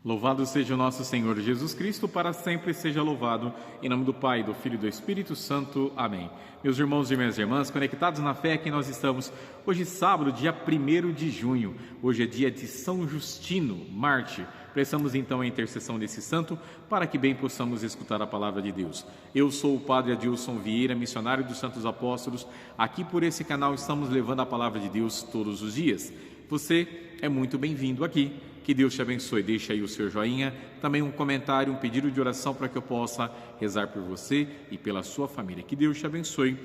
Louvado seja o nosso Senhor Jesus Cristo, para sempre seja louvado. Em nome do Pai, do Filho e do Espírito Santo. Amém. Meus irmãos e minhas irmãs, conectados na fé, aqui nós estamos hoje sábado, dia 1º de junho. Hoje é dia de São Justino, mártir. Prestamos então a intercessão desse santo para que bem possamos escutar a palavra de Deus. Eu sou o Padre Adilson Vieira, missionário dos Santos Apóstolos. Aqui por esse canal estamos levando a palavra de Deus todos os dias. Você é muito bem-vindo aqui. Que Deus te abençoe. Deixa aí o seu joinha, também um comentário, um pedido de oração para que eu possa rezar por você e pela sua família. Que Deus te abençoe.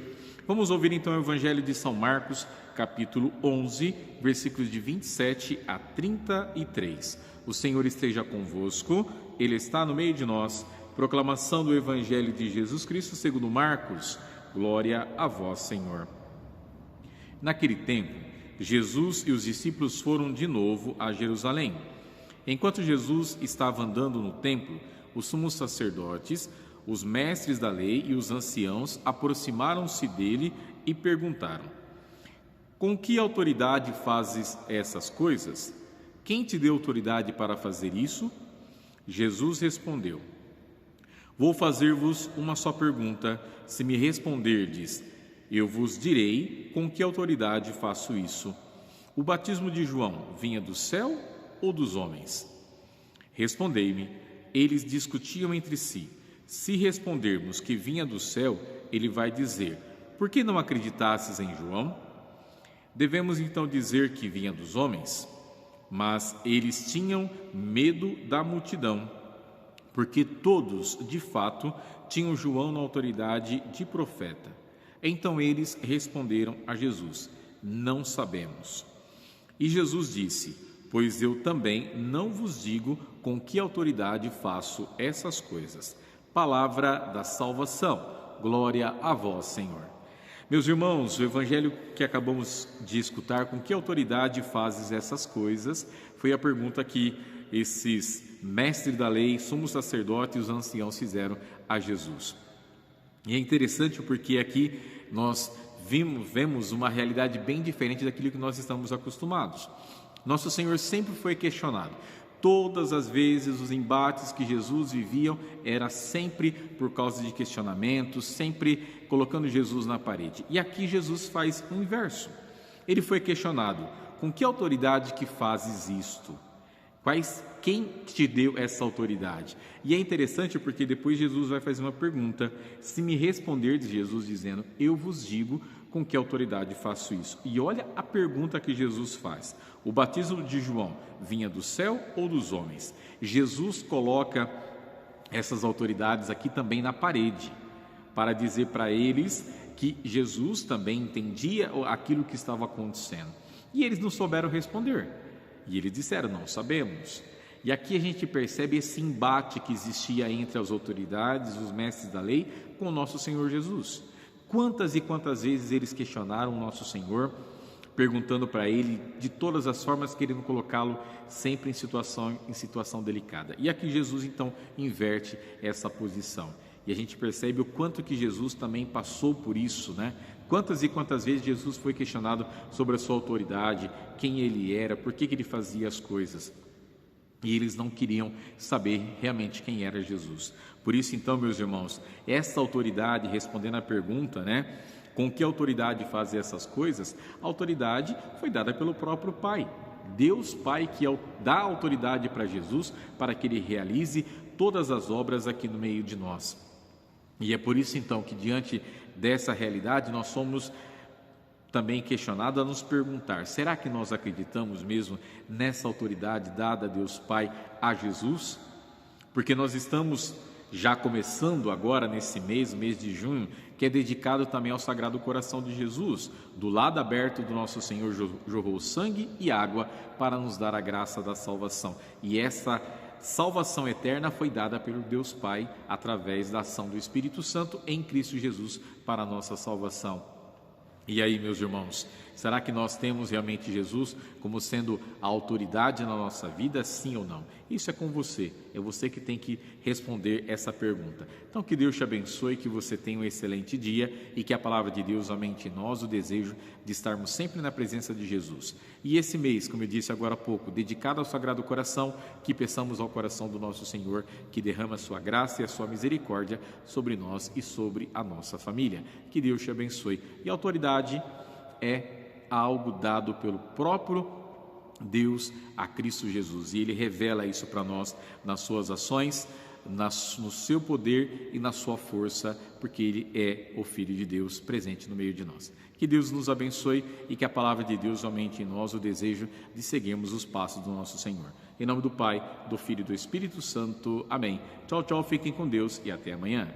Vamos ouvir então o Evangelho de São Marcos, capítulo 11, versículos de 27 a 33. O Senhor esteja convosco, Ele está no meio de nós. Proclamação do Evangelho de Jesus Cristo segundo Marcos. Glória a vós, Senhor. Naquele tempo, Jesus e os discípulos foram de novo a Jerusalém. Enquanto Jesus estava andando no templo, os sumos sacerdotes, os mestres da lei e os anciãos aproximaram-se dele e perguntaram: Com que autoridade fazes essas coisas? Quem te deu autoridade para fazer isso? Jesus respondeu: Vou fazer-vos uma só pergunta. Se me responderdes, eu vos direi com que autoridade faço isso. O batismo de João vinha do céu ou dos homens? Respondei-me. Eles discutiam entre si. Se respondermos que vinha do céu, ele vai dizer: Por que não acreditastes em João? Devemos então dizer que vinha dos homens? Mas eles tinham medo da multidão, porque todos, de fato, tinham João na autoridade de profeta. Então eles responderam a Jesus: Não sabemos. E Jesus disse: Pois eu também não vos digo com que autoridade faço essas coisas. Palavra da salvação. Glória a vós, Senhor. Meus irmãos, o evangelho que acabamos de escutar, com que autoridade fazes essas coisas, foi a pergunta que esses mestres da lei, sumos sacerdotes e os anciãos fizeram a Jesus. E é interessante porque aqui nós vemos uma realidade bem diferente daquilo que nós estamos acostumados. Nosso Senhor sempre foi questionado. Todas as vezes os embates que Jesus vivia era sempre por causa de questionamentos, sempre colocando Jesus na parede. E aqui Jesus faz o inverso. Ele foi questionado: com que autoridade que fazes isto? Quem te deu essa autoridade? E é interessante porque depois Jesus vai fazer uma pergunta. Se me responderdes, Jesus dizendo, eu vos digo com que autoridade faço isso. E olha a pergunta que Jesus faz. O batismo de João vinha do céu ou dos homens? Jesus coloca essas autoridades aqui também na parede, para dizer para eles que Jesus também entendia aquilo que estava acontecendo. E eles não souberam responder. E eles disseram: não sabemos. E aqui a gente percebe esse embate que existia entre as autoridades, os mestres da lei, com o nosso Senhor Jesus. Quantas e quantas vezes eles questionaram o nosso Senhor, perguntando para ele de todas as formas, querendo colocá-lo sempre em situação delicada. E aqui Jesus então inverte essa posição. E a gente percebe o quanto que Jesus também passou por isso, né? Quantas e quantas vezes Jesus foi questionado sobre a sua autoridade, quem ele era, por que ele fazia as coisas. E eles não queriam saber realmente quem era Jesus. Por isso então, meus irmãos, essa autoridade, respondendo à pergunta, né? Com que autoridade faz essas coisas? A autoridade foi dada pelo próprio Pai. Deus Pai que dá autoridade para Jesus para que ele realize todas as obras aqui no meio de nós. E é por isso então que diante dessa realidade nós somos também questionados a nos perguntar: será que nós acreditamos mesmo nessa autoridade dada a Deus Pai a Jesus? Porque nós estamos já começando agora nesse mês de junho, que é dedicado também ao Sagrado Coração de Jesus. Do lado aberto do nosso Senhor jorrou sangue e água para nos dar a graça da salvação. E essa salvação eterna foi dada pelo Deus Pai através da ação do Espírito Santo em Cristo Jesus para a nossa salvação. E aí, meus irmãos, Será que nós temos realmente Jesus como sendo a autoridade na nossa vida, sim ou não? Isso é com você, é você que tem que responder essa pergunta. Então, que Deus te abençoe, que você tenha um excelente dia e que a palavra de Deus aumente em nós o desejo de estarmos sempre na presença de Jesus. E esse mês, como eu disse agora há pouco, dedicado ao Sagrado Coração, que peçamos ao coração do nosso Senhor que derrama a sua graça e a sua misericórdia sobre nós e sobre a nossa família. Que Deus te abençoe. E a autoridade é algo dado pelo próprio Deus a Cristo Jesus, e Ele revela isso para nós nas suas ações, no seu poder e na sua força, porque Ele é o Filho de Deus presente no meio de nós. Que Deus nos abençoe e que a palavra de Deus aumente em nós o desejo de seguirmos os passos do nosso Senhor. Em nome do Pai, do Filho e do Espírito Santo. Amém. Tchau, tchau, fiquem com Deus e até amanhã.